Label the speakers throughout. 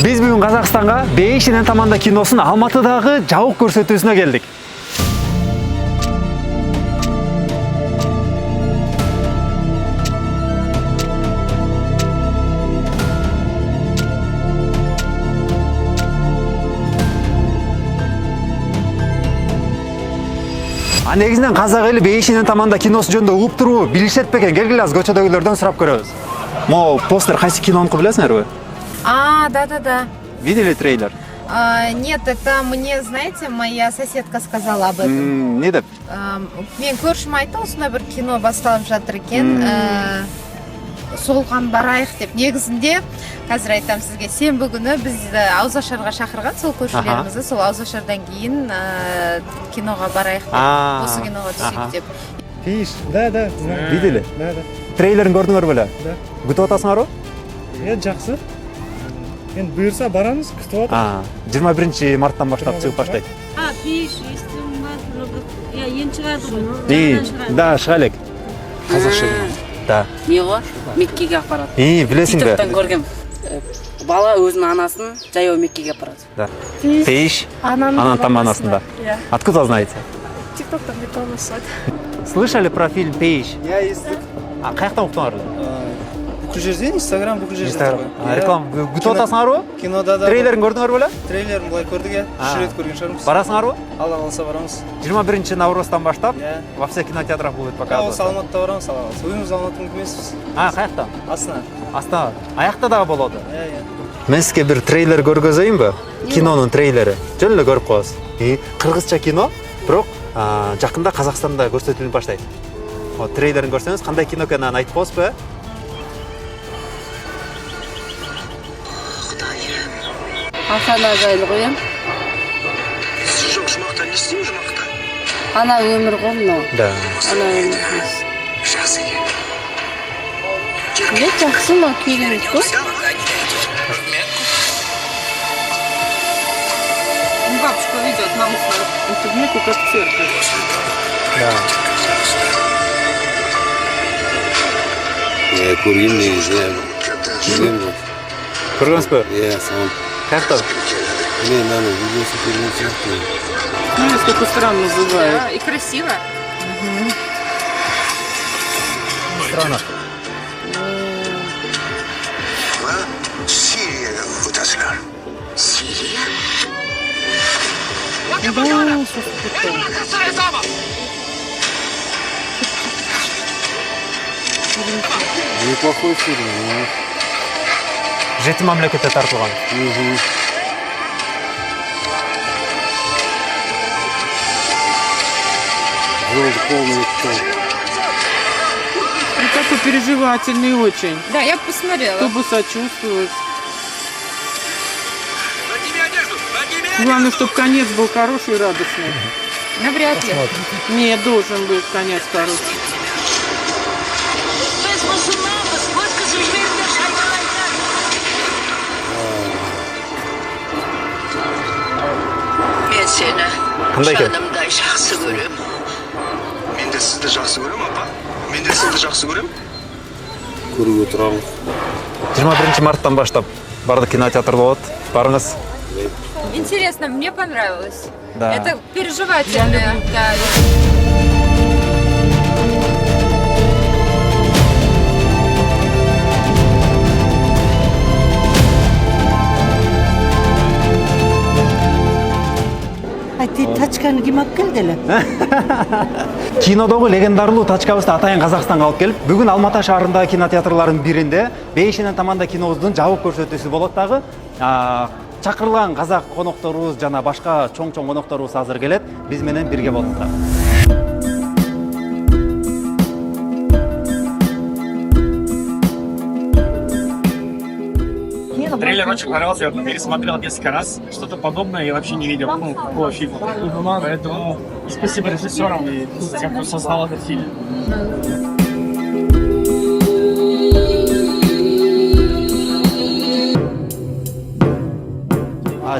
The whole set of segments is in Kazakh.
Speaker 1: Biz bugün Kazakistan'a Beyşinen Tamanda kinosunun Almatı'daki жабык көрсөтүүсүнө келдик. Негизинен казак эли Бейшинен Таманда киносу жөнүндө угуп турбу, билишет бекен? Келгиле азыр көчөдөгүлөрдөн сурап көрөбүз. Могу постер кайсы кинонуку билесиңерби?
Speaker 2: Да.
Speaker 1: Видели трейлер?
Speaker 2: Нет, это мне, знаете, моя соседка сказала об этом.
Speaker 1: Не деп?
Speaker 2: Мен көршім айтты, осындай бір кино басталып жатыр екен. Солған барайық деп. Негізінде, қазір айтам сізге, сенбі күні біз ауызашарға шақырған, сол көршілерімізді, сол ауызашардан кейін киноға барайық деп. Осы киноға түсейік деп.
Speaker 3: Пиш, да,
Speaker 1: Видели?
Speaker 3: Да.
Speaker 1: Трейлерин көрдүңөр беле?
Speaker 3: Да.
Speaker 1: Күтүп атасыңарбы?
Speaker 3: Жакшы. Енді бұйырса барамыз, күтіп отыр.
Speaker 1: 21 марттан баштап чыгып баштайт.
Speaker 4: Пиш, естуім бар. Я ен шығады ғой.
Speaker 1: Да, шыға элек.
Speaker 3: Қазақша.
Speaker 1: Да.
Speaker 5: Не ғой? Меккеге апарады.
Speaker 1: Билесиң бе?
Speaker 5: Тиктоктан көргем. Бала өзінің анасын жаяу Меккеге апарады.
Speaker 1: Да. Пиш, анан там анасында. Откуда знаете?
Speaker 4: Тиктоктан реклама жасады.
Speaker 1: Слышали про фильм Пейш?
Speaker 3: Я естіп.
Speaker 1: Каяктан уктуңар?
Speaker 3: Бүкіл жерден, Инстаграм бүкіл жерден.
Speaker 1: Реклама. Күтүп атасыңарбы?
Speaker 3: Кинода да.
Speaker 1: Трейлерин көрдүңөр беле?
Speaker 3: Трейлерін былай көрдік, я. Үш рет көрген шығармыз.
Speaker 1: Барасыңарбы?
Speaker 3: Алла қаласа барамыз.
Speaker 1: 21 наурыздан баштап
Speaker 3: Иә.
Speaker 1: во всех кинотеатрах будет
Speaker 3: Осы
Speaker 1: показываться.
Speaker 3: Алматыда барамыз, Алла қаласа. Өзіміз Алматының кімесіз.
Speaker 1: Каяктан?
Speaker 3: Астана.
Speaker 1: Астана. Аякта дагы болот.
Speaker 3: Иә.
Speaker 1: Мен сизге бир трейлер көргөзөйүнбү? Кинонун трейлери. Жөн эле көрүп коесуз. Кыргызча кино, бирок жакында Казакстанда көрсөтүлүп баштайт. Трейлерин көрсөңүз, кандай кино экенин айтып коесузбу?
Speaker 5: Ата-ана жайлы ғой, ем.
Speaker 6: Жоқ, жұмақта не істеймін жұмақта?
Speaker 5: Ана өмір ғой мынау.
Speaker 1: Да.
Speaker 5: Ана өмір.
Speaker 6: Жақсы екен.
Speaker 5: Не жақсы ма керемет қой? Бабушка ведет маму в интернете как в церкви.
Speaker 1: Да.
Speaker 7: Я көрген негізі, білемін.
Speaker 1: Көргөнсүзбү?
Speaker 7: Иә, саған.
Speaker 1: Каяктан?
Speaker 7: Мен ана видеосын көрген сияқты.
Speaker 5: Ну, сколько странно называют.
Speaker 2: И красиво.
Speaker 1: Странно.
Speaker 6: Сирияға өтәсілер. Сирия?
Speaker 7: Неплохой фильм, но...
Speaker 1: Жети мамлекетте тартылган.
Speaker 7: Жолды полный кто.
Speaker 5: Такой переживательный очень.
Speaker 2: Да, я посмотрела.
Speaker 5: Чтобы сочувствовать. Главное, чтобы конец был хороший и радостный.
Speaker 2: Навряд ли.
Speaker 5: Нет, должен быть конец хороший.
Speaker 6: Мен сені
Speaker 1: Қандай екен?
Speaker 6: жанымдай жақсы көрем. Мен де сізді жақсы көрем, апа. Мен де сізді жақсы көрем.
Speaker 7: Көруге тұрамыз.
Speaker 1: 21 марттан баштап бардык кинотеатр болот. Барыңыз.
Speaker 2: Интересно, мне понравилось.
Speaker 1: Да.
Speaker 2: Это переживательное. Да.
Speaker 8: Тачканы ким алып келди эле?
Speaker 1: Кинодогу легендарлуу тачкабызды атайын Казакстанга алып келип, бүгүн Алматы шаарындагы кинотеатрлардын биринде Бейшинен Таманда кинобуздун жабык көрсөтүүсү болот дагы. Чакырылган казак конокторубуз жана башка чоң конокторубуз азыр келет. Биз менен бирге болуңуздар.
Speaker 9: Трейлер очень понравился, я пересмотрел несколько раз. Что-то подобное я вообще не видел, такого фильма. Поэтому спасибо режиссерам и тем, кто создал этот фильм.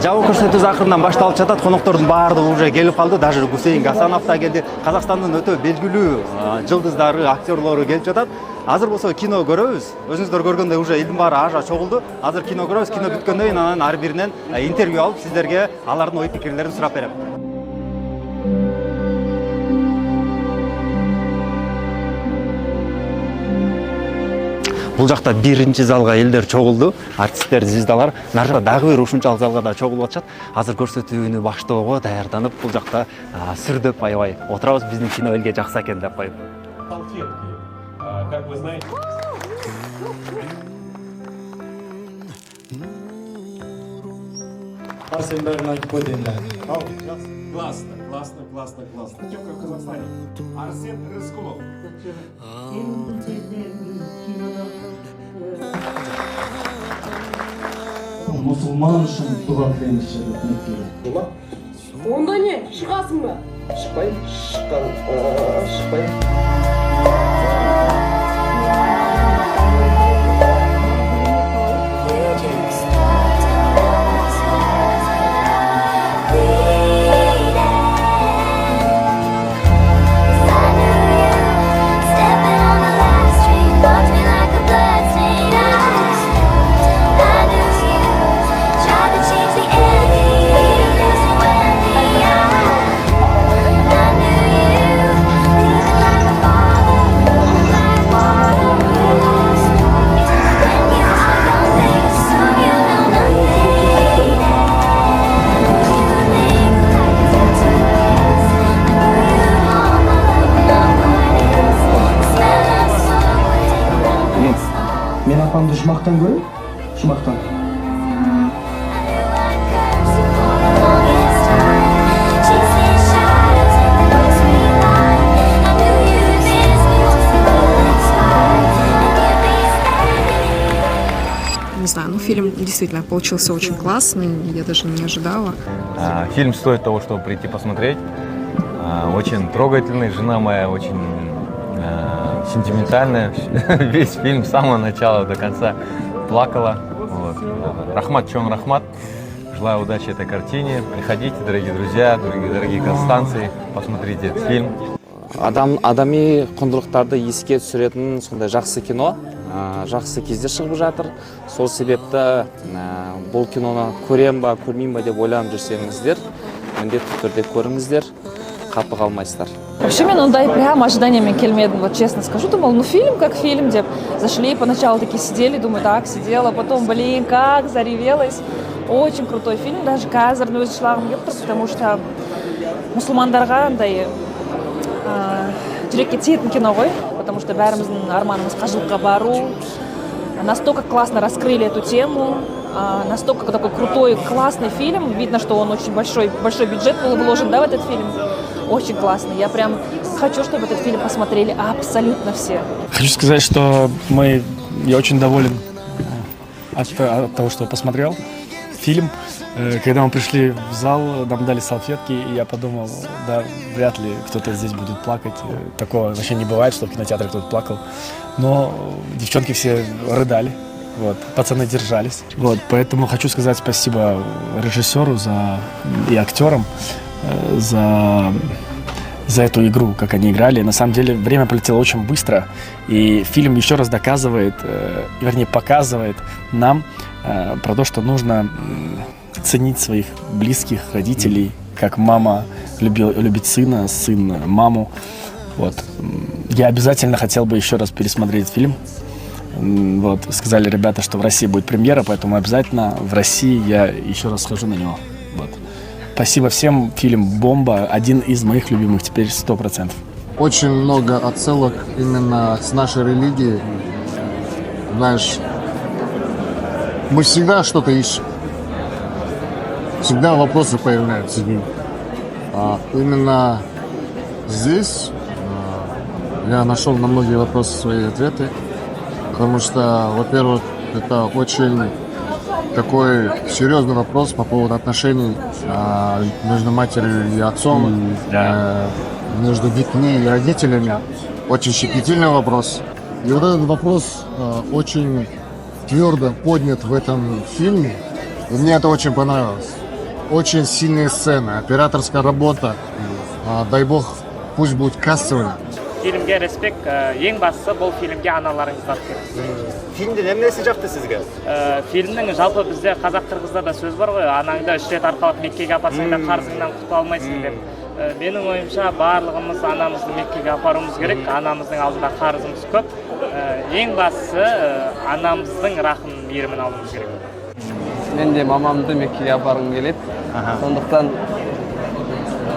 Speaker 1: Жабык көрсөтүү акырындан башталып жатат. Коноктордун баардыгы уже келип калды. Даже Гусейн Гасанов да келди. Казакстандын өтө белгилүү жылдыздары, актерлору келип жатат. азыр болсо кино көрөбүз. Өзүңүздөр көргөндөй уже элдин баары ажа чогулду. Азыр кино көрөбүз. Кино бүткөндөн кийин анан ар биринен интервью алып сиздерге алардын ой пикирлерин сурап берем. Бул жакта биринчи залга элдер чогулду, артисттер, звездалар. Нарда дагы бир ушунчалык залга да чогулуп атышат. Азыр көрсөтүүнү баштоого даярданып, бул жакта сырдөп аябай отурабыз. Биздин кино элге жакса экен деп коюп.
Speaker 9: Как вы знаете... Арсен бәрін айтып қойды енді. Классно, классно, классно, классно. Тёмка в Казахстане. Арсен Рыскулов.
Speaker 10: Мұсылман үшін дұға тілеңізші деп ниеттеген.
Speaker 4: Онда не? Шығасың ба?
Speaker 3: Шықпаймын.
Speaker 10: Мен апамды жұмақтан көрем, жұмақтан.
Speaker 5: Не знаю, ну фильм действительно получился очень классный, я даже не ожидала.
Speaker 11: Фильм стоит того, чтобы прийти посмотреть. Очень трогательный, жена моя очень сентиментальная. Весь фильм с самого начала до конца плакала. Вот. Рахмат Чон Рахмат. Желаю удачи этой картине. Приходите, дорогие друзья, дорогие казахстанцы, посмотрите этот фильм.
Speaker 12: Адами құндылықтарды еске түсіретін сондай жақсы кино, жақсы кезде шығып жатыр. Сол себепті бұл киноны көрем ба, көрмеймін ба деп ойланып жүрсеңіздер, міндетті түрде көріңіздер, қапы қалмайсыздар.
Speaker 4: Вообще мен ондай прям ожиданиями келмедім, вот честно скажу. Думал, ну фильм как фильм, деп. Зашли, поначалу такие сидели, думаю, так, сидела, потом, блин, как заревелась. Очень крутой фильм, даже қазір өз шылағым келіп тұр, потому что мұсылмандарға андай жүрекке тиетін кино ғой, потому что бәріміздің арманымыз қажылыққа бару. Настолько классно раскрыли эту тему, настолько такой крутой, классный фильм. Видно, что он очень большой бюджет был вложен, да, в этот фильм. Очень классный. Я прям хочу, чтобы этот фильм посмотрели абсолютно все.
Speaker 10: Хочу сказать, что я очень доволен от того, что посмотрел фильм. Когда мы пришли в зал, нам дали салфетки, и я подумал, да, вряд ли кто-то здесь будет плакать. Такого вообще не бывает, что в кинотеатре кто-то плакал. Но девчонки все рыдали, вот, пацаны держались. Вот, поэтому хочу сказать спасибо режиссеру и актерам за эту игру, как они играли. На самом деле время полетело очень быстро, и фильм еще раз доказывает, вернее показывает нам про то, что нужно ценить своих близких, родителей, как мама любит сына, сын маму. Вот. Я обязательно хотел бы еще раз пересмотреть фильм. Вот. Сказали ребята, что в России будет премьера, поэтому обязательно в России я еще раз схожу на него. Вот. Спасибо всем. Фильм «Бомба» — один из моих любимых теперь 100%.
Speaker 7: Очень много отсылок именно с нашей религией. Знаешь, мы всегда что-то ищем. Всегда вопросы появляются. Именно здесь я нашел на многие вопросы свои ответы. Потому что, во-первых, это очень такой серьезный вопрос по поводу отношений между матерью и отцом, между детьми и родителями. Очень щепетильный вопрос. И вот этот вопрос очень твердо поднят в этом фильме. И мне это очень понравилось. Очень сильные сцены, операторская работа. Дай бог, пусть будет кассовая.
Speaker 9: фильмге респект. Ең бастысы бұл фильмге аналарыңызды алып келіңіз.
Speaker 1: Фильмдин эмнеси жакты сизге?
Speaker 9: Фильмнің жалпы бізде қазақ-қырғызда да сөз бар ғой, анаңды 3 рет арқалап Меккеге апарсаң да қарызыңнан құтыла алмайсың деп. Менің ойымша барлығымыз анамызды Меккеге апаруымыз керек, анамыздың алдында қарызымыз көп. Ең бастысы анамыздың рахым мейірімін алуымыз керек.
Speaker 13: Мен де мамамды Меккеге апарғым келеді. Сондықтан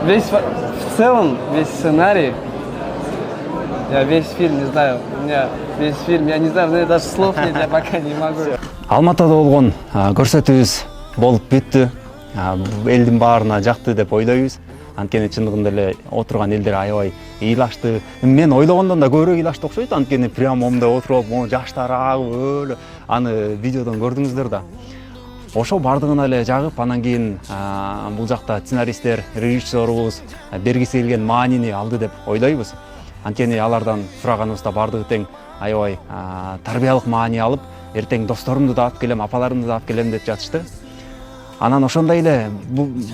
Speaker 13: в целом весь сценарий, весь фильм, не знаю, у меня весь фильм, я не знаю, мне даже слов нет, я пока не могу.
Speaker 1: Алматыда болгон көрсөтүүбүз болуп бүттү. Элдин баарына жакты деп ойлойбуз. Анткени чындыгында эле отурган элдер аябай ыйлашты. Мен ойлогондон да көбүрөөк ыйлашты окшойт. Анткени прямо момундай отуруп, могу жаштары агып өлө аны видеодон көрдүңүздөр да. Ошо бардыгына эле жагып, анан кийин бул жакта сценаристтер, режиссерубуз бергиси келген маанини алды деп ойлойбуз. Анткени алардан сураганыбызда бардыгы тең аябай тарбиялык маани алып, эртең досторумду да алып келем, апаларымды да алып келем деп жатышты. Анан ошондой эле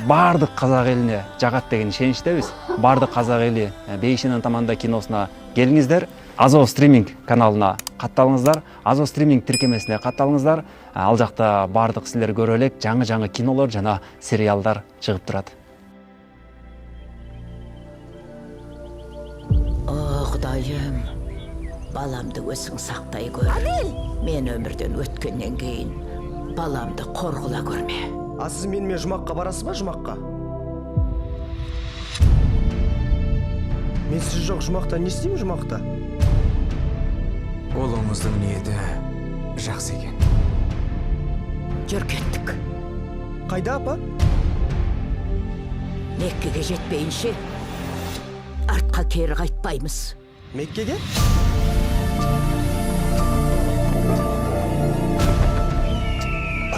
Speaker 1: бардык казак элине жагат деген ишеничтебиз. Бардык казак эли Бейшинин таманда киносуна келиңиздер. Азов стриминг каналына катталыңыздар. Азов стриминг тиркемесине катталыңыздар. Ал жакта бардык силер көрө элек жаңы кинолор жана сериалдар чыгып турат.
Speaker 8: Кудайым, баламды өзүң сактай көр. Мен өмүрдөн өткөндөн кийин баламды коргула көрмө.
Speaker 14: Сіз менімен жұмаққа барасыз ба, жұмаққа? Мен сіз жоқ жұмақта не істеймін жұмақта?
Speaker 15: Олыңыздың ниеті жақсы екен.
Speaker 8: Жүр кеттік.
Speaker 14: Қайда, апа?
Speaker 8: Меккеге жетпейінше артқа кері қайтпаймыз.
Speaker 14: Меккеге?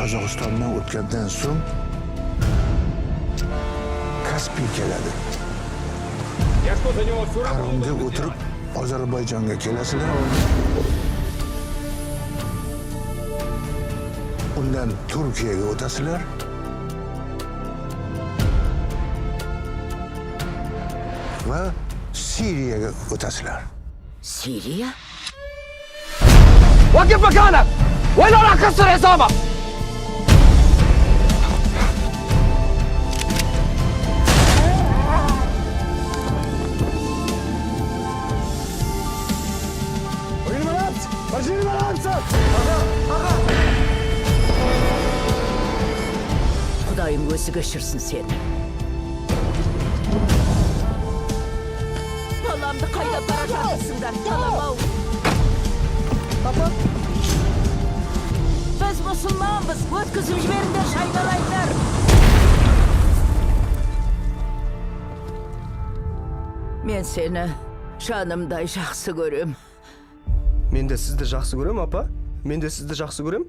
Speaker 16: Қазақстаннан өткенден соң Каспий келеді. Қарымда отырып, Азербайжанға келесілер. Ondan Türkiye'ye ötesizler. Ve Suriye'ye ötesizler.
Speaker 8: Suriye?
Speaker 15: وقف مكانك! وإلا راح أكسر عصابك!
Speaker 8: Kudayım gözü geçirsin seni. Balamdı kayda baracaksınlar, talamau.
Speaker 14: Papa?
Speaker 8: Biz Müslümanız, ötküzüm jiberinler, şaydalaylar. Men seni şanımday жақсы көрем.
Speaker 14: Мен де сізді жақсы көрем, апа. Мен де сізді жақсы көрем.